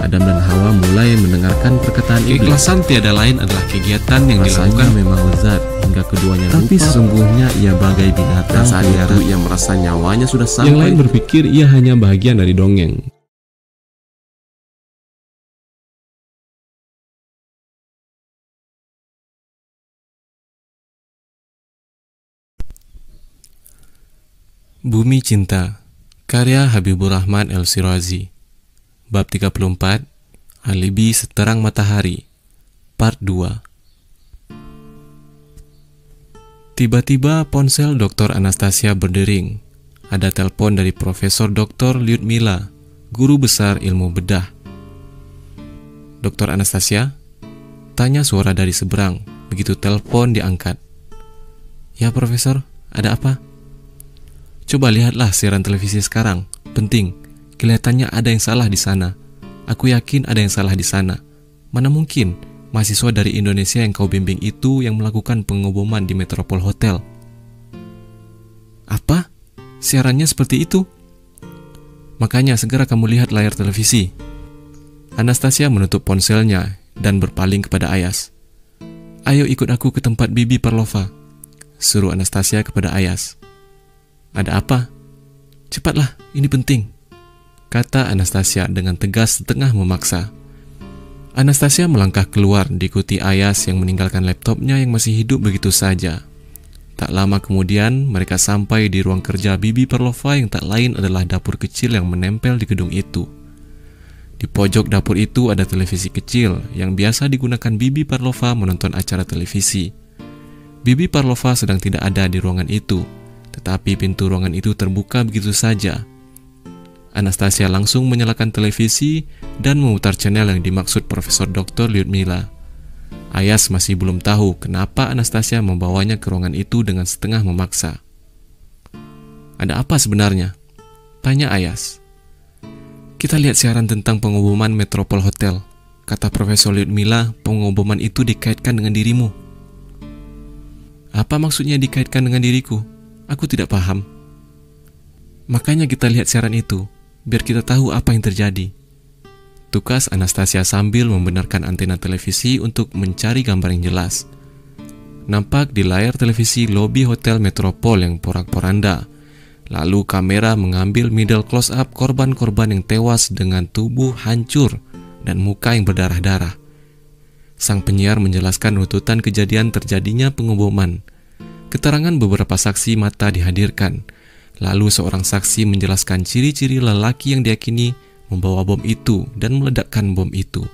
Adam dan Hawa mulai mendengarkan perkataan iblis. Keikhlasan tiada lain adalah kegiatan yang dilakukan memang lezat hingga keduanya tapi lupa. Sesungguhnya ia bagai binatang. Saat itu ia merasa nyawanya sudah sampai. Yang lain berpikir ia hanya bagian dari dongeng. Bumi Cinta, karya Habibur Rahman El-Shirazi. Bab 34, Alibi Seterang Matahari, Part 2. Tiba-tiba ponsel Dr. Anastasia berdering. Ada telepon dari Profesor Dr. Lyudmila, guru besar ilmu bedah. Dr. Anastasia? Tanya suara dari seberang, begitu telepon diangkat. Ya Profesor, ada apa? Coba lihatlah siaran televisi sekarang, penting. Kelihatannya ada yang salah di sana. Aku yakin ada yang salah di sana. Mana mungkin mahasiswa dari Indonesia yang kau bimbing itu yang melakukan pengeboman di Metropole Hotel. Apa? Siarannya seperti itu? Makanya segera kamu lihat layar televisi. Anastasia menutup ponselnya dan berpaling kepada Ayas. Ayo ikut aku ke tempat Bibi Parlova, suruh Anastasia kepada Ayas. Ada apa? Cepatlah, ini penting, kata Anastasia dengan tegas setengah memaksa. Anastasia melangkah keluar diikuti Ayas yang meninggalkan laptopnya yang masih hidup begitu saja. Tak lama kemudian mereka sampai di ruang kerja Bibi Parlova yang tak lain adalah dapur kecil yang menempel di gedung itu. Di pojok dapur itu ada televisi kecil yang biasa digunakan Bibi Parlova menonton acara televisi. Bibi Parlova sedang tidak ada di ruangan itu, tetapi pintu ruangan itu terbuka begitu saja. Anastasia langsung menyalakan televisi dan memutar channel yang dimaksud Profesor Dr. Lyudmila. Ayas masih belum tahu kenapa Anastasia membawanya ke ruangan itu dengan setengah memaksa. Ada apa sebenarnya? Tanya Ayas. Kita lihat siaran tentang pengeboman Metropole Hotel. Kata Profesor Lyudmila, pengeboman itu dikaitkan dengan dirimu. Apa maksudnya dikaitkan dengan diriku? Aku tidak paham. Makanya kita lihat siaran itu, biar kita tahu apa yang terjadi. Tukas Anastasia sambil membenarkan antena televisi untuk mencari gambar yang jelas. Nampak di layar televisi lobi Hotel Metropole yang porak-poranda. Lalu kamera mengambil middle close-up korban-korban yang tewas dengan tubuh hancur dan muka yang berdarah-darah. Sang penyiar menjelaskan runtutan kejadian terjadinya pengeboman. Keterangan beberapa saksi mata dihadirkan. Lalu seorang saksi menjelaskan ciri-ciri lelaki yang diyakini membawa bom itu dan meledakkan bom itu.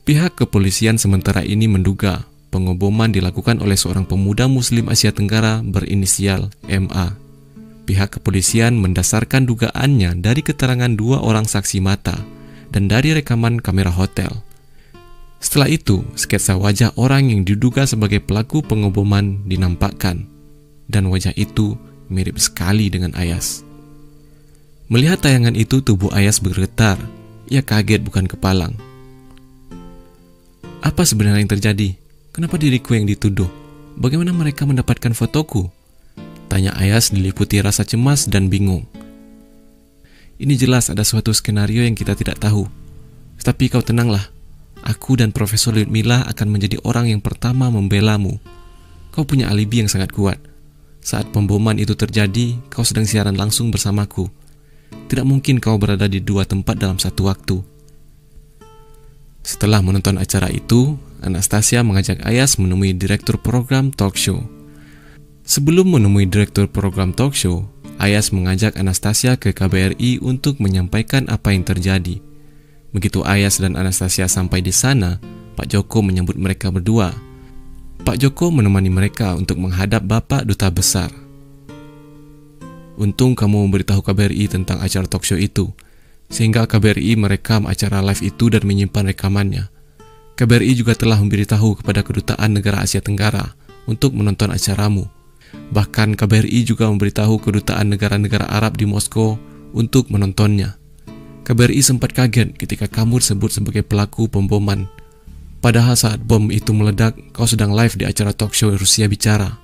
Pihak kepolisian sementara ini menduga pengeboman dilakukan oleh seorang pemuda Muslim Asia Tenggara berinisial MA. Pihak kepolisian mendasarkan dugaannya dari keterangan dua orang saksi mata dan dari rekaman kamera hotel. Setelah itu, sketsa wajah orang yang diduga sebagai pelaku pengeboman dinampakkan, dan wajah itu mirip sekali dengan Ayas. Melihat tayangan itu, tubuh Ayas bergetar. Ia kaget bukan kepalang. Apa sebenarnya yang terjadi? Kenapa diriku yang dituduh? Bagaimana mereka mendapatkan fotoku? Tanya Ayas diliputi rasa cemas dan bingung. Ini jelas ada suatu skenario yang kita tidak tahu. Tapi kau tenanglah. Aku dan Profesor Lyudmila akan menjadi orang yang pertama membelamu. Kau punya alibi yang sangat kuat. Saat pemboman itu terjadi, kau sedang siaran langsung bersamaku. Tidak mungkin kau berada di dua tempat dalam satu waktu. Setelah menonton acara itu, Anastasia mengajak Ayas menemui direktur program talk show. Sebelum menemui direktur program talk show, Ayas mengajak Anastasia ke KBRI untuk menyampaikan apa yang terjadi. Begitu Ayas dan Anastasia sampai di sana, Pak Joko menyambut mereka berdua. Pak Joko menemani mereka untuk menghadap Bapak Duta Besar. Untung kamu memberitahu KBRI tentang acara talk show itu, sehingga KBRI merekam acara live itu dan menyimpan rekamannya. KBRI juga telah memberitahu kepada Kedutaan Negara Asia Tenggara untuk menonton acaramu. Bahkan KBRI juga memberitahu Kedutaan Negara-Negara Arab di Moskow untuk menontonnya. KBRI sempat kaget ketika kamu disebut sebagai pelaku pemboman. Padahal saat bom itu meledak, kau sedang live di acara talk show Rusia Bicara.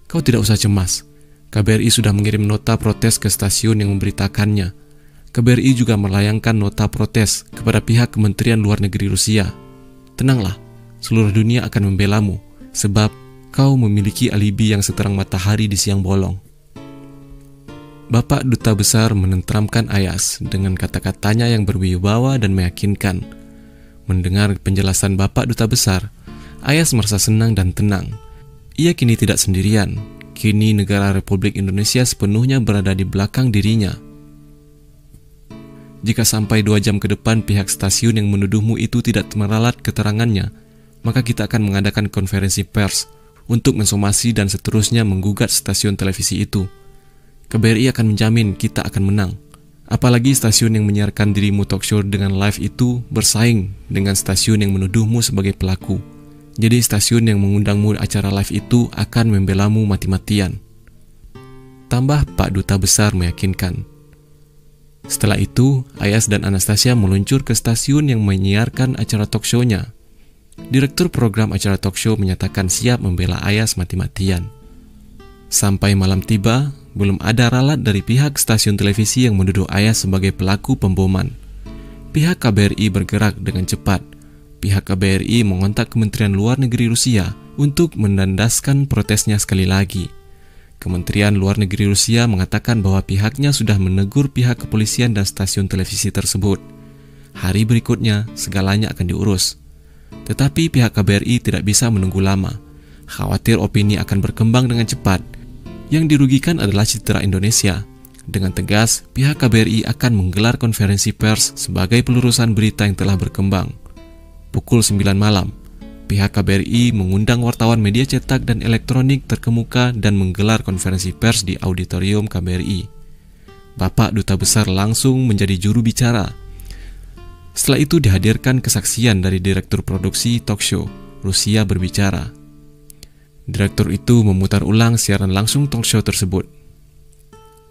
Kau tidak usah cemas. KBRI sudah mengirim nota protes ke stasiun yang memberitakannya. KBRI juga melayangkan nota protes kepada pihak Kementerian Luar Negeri Rusia. Tenanglah, seluruh dunia akan membelamu, sebab kau memiliki alibi yang seterang matahari di siang bolong. Bapak Duta Besar menenteramkan Ayas dengan kata-katanya yang berwibawa dan meyakinkan. Mendengar penjelasan Bapak Duta Besar, Ayas merasa senang dan tenang. Ia kini tidak sendirian. Kini negara Republik Indonesia sepenuhnya berada di belakang dirinya. Jika sampai 2 jam ke depan pihak stasiun yang menuduhmu itu tidak meralat keterangannya, maka kita akan mengadakan konferensi pers untuk mensomasi dan seterusnya menggugat stasiun televisi itu. KBRI akan menjamin kita akan menang. Apalagi stasiun yang menyiarkan dirimu talkshow dengan live itu bersaing dengan stasiun yang menuduhmu sebagai pelaku. Jadi stasiun yang mengundangmu acara live itu akan membelamu mati-matian. Tambah Pak Duta Besar meyakinkan. Setelah itu, Ayas dan Anastasia meluncur ke stasiun yang menyiarkan acara talkshow-nya. Direktur program acara talkshow menyatakan siap membela Ayas mati-matian. Sampai malam tiba, belum ada ralat dari pihak stasiun televisi yang menuduh Ayas sebagai pelaku pemboman. Pihak KBRI bergerak dengan cepat. Pihak KBRI mengontak Kementerian Luar Negeri Rusia untuk mendandaskan protesnya sekali lagi. Kementerian Luar Negeri Rusia mengatakan bahwa pihaknya sudah menegur pihak kepolisian dan stasiun televisi tersebut. Hari berikutnya, segalanya akan diurus. Tetapi pihak KBRI tidak bisa menunggu lama. Khawatir opini akan berkembang dengan cepat. Yang dirugikan adalah citra Indonesia. Dengan tegas, pihak KBRI akan menggelar konferensi pers sebagai pelurusan berita yang telah berkembang. Pukul 9 malam, pihak KBRI mengundang wartawan media cetak dan elektronik terkemuka dan menggelar konferensi pers di auditorium KBRI. Bapak Duta Besar langsung menjadi juru bicara. Setelah itu dihadirkan kesaksian dari Direktur Produksi Talkshow, Rusia berbicara. Direktur itu memutar ulang siaran langsung talkshow tersebut.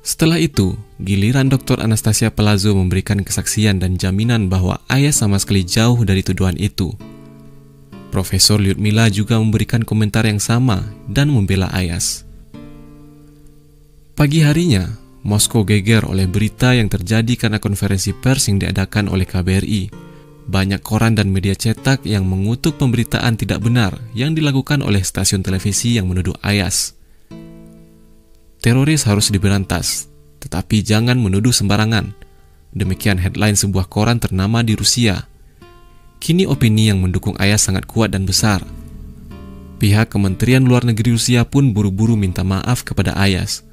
Setelah itu, giliran Dr. Anastasia Palazzo memberikan kesaksian dan jaminan bahwa Ayas sama sekali jauh dari tuduhan itu. Profesor Lyudmila juga memberikan komentar yang sama dan membela Ayas. Pagi harinya, Moskow geger oleh berita yang terjadi karena konferensi pers yang diadakan oleh KBRI. Banyak koran dan media cetak yang mengutuk pemberitaan tidak benar yang dilakukan oleh stasiun televisi yang menuduh Ayas. Teroris harus diberantas, tetapi jangan menuduh sembarangan. Demikian headline sebuah koran ternama di Rusia. Kini opini yang mendukung Ayas sangat kuat dan besar. Pihak Kementerian Luar Negeri Rusia pun buru-buru minta maaf kepada Ayas,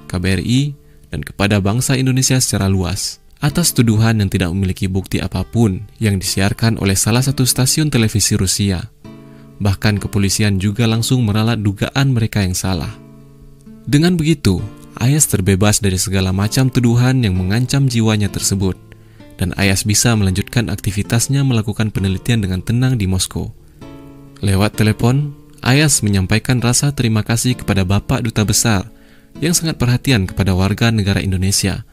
KBRI, dan kepada bangsa Indonesia secara luas atas tuduhan yang tidak memiliki bukti apapun yang disiarkan oleh salah satu stasiun televisi Rusia. Bahkan kepolisian juga langsung meralat dugaan mereka yang salah. Dengan begitu, Ayas terbebas dari segala macam tuduhan yang mengancam jiwanya tersebut, dan Ayas bisa melanjutkan aktivitasnya melakukan penelitian dengan tenang di Moskow. Lewat telepon, Ayas menyampaikan rasa terima kasih kepada Bapak Duta Besar yang sangat perhatian kepada warga negara Indonesia,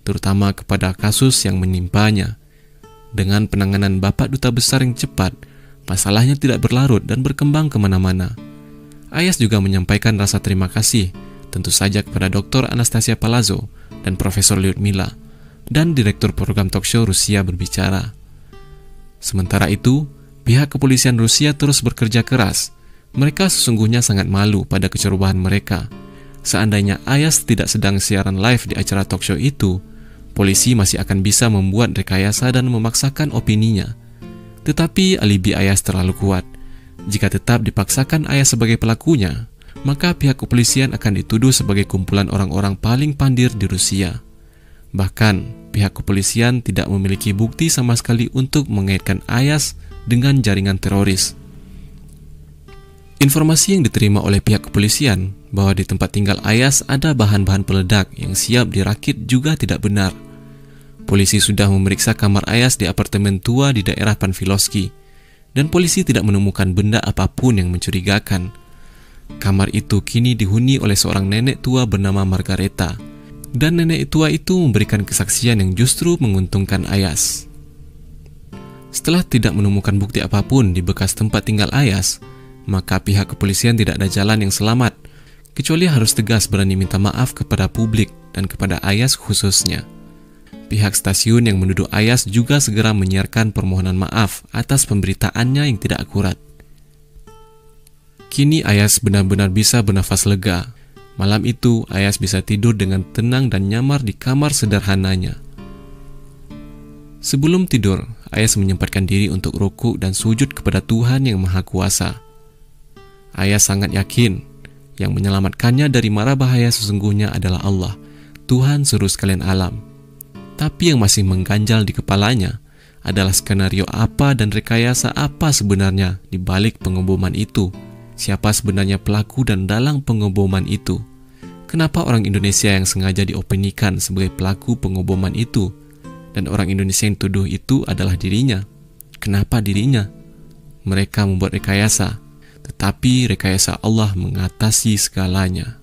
terutama kepada kasus yang menimpanya. Dengan penanganan Bapak Duta Besar yang cepat, masalahnya tidak berlarut dan berkembang kemana-mana. Ayas juga menyampaikan rasa terima kasih tentu saja kepada Dr. Anastasia Palazzo dan Profesor Lyudmila, dan Direktur Program Talkshow Rusia berbicara. Sementara itu, pihak kepolisian Rusia terus bekerja keras. Mereka sesungguhnya sangat malu pada kecerobohan mereka. Seandainya Ayas tidak sedang siaran live di acara talkshow itu, polisi masih akan bisa membuat rekayasa dan memaksakan opininya. Tetapi alibi Ayas terlalu kuat. Jika tetap dipaksakan Ayas sebagai pelakunya, maka pihak kepolisian akan dituduh sebagai kumpulan orang-orang paling pandir di Rusia. Bahkan, pihak kepolisian tidak memiliki bukti sama sekali untuk mengaitkan Ayas dengan jaringan teroris. Informasi yang diterima oleh pihak kepolisian bahwa di tempat tinggal Ayas ada bahan-bahan peledak yang siap dirakit juga tidak benar. Polisi sudah memeriksa kamar Ayas di apartemen tua di daerah Panfilovsky, dan polisi tidak menemukan benda apapun yang mencurigakan. Kamar itu kini dihuni oleh seorang nenek tua bernama Margareta, dan nenek tua itu memberikan kesaksian yang justru menguntungkan Ayas. Setelah tidak menemukan bukti apapun di bekas tempat tinggal Ayas, maka pihak kepolisian tidak ada jalan yang selamat, kecuali harus tegas berani minta maaf kepada publik dan kepada Ayas khususnya. Pihak stasiun yang menuduh Ayas juga segera menyiarkan permohonan maaf atas pemberitaannya yang tidak akurat. Kini Ayas benar-benar bisa bernafas lega. Malam itu, Ayas bisa tidur dengan tenang dan nyamar di kamar sederhananya. Sebelum tidur, Ayas menyempatkan diri untuk rukuk dan sujud kepada Tuhan yang Maha Kuasa. Ayas sangat yakin yang menyelamatkannya dari mara bahaya sesungguhnya adalah Allah, Tuhan seluruh sekalian alam. Tapi yang masih mengganjal di kepalanya adalah skenario apa dan rekayasa apa sebenarnya di balik pengeboman itu. Siapa sebenarnya pelaku dan dalang pengeboman itu? Kenapa orang Indonesia yang sengaja diopinikan sebagai pelaku pengeboman itu? Dan orang Indonesia yang tuduh itu adalah dirinya. Kenapa dirinya? Mereka membuat rekayasa, tetapi rekayasa Allah mengatasi segalanya.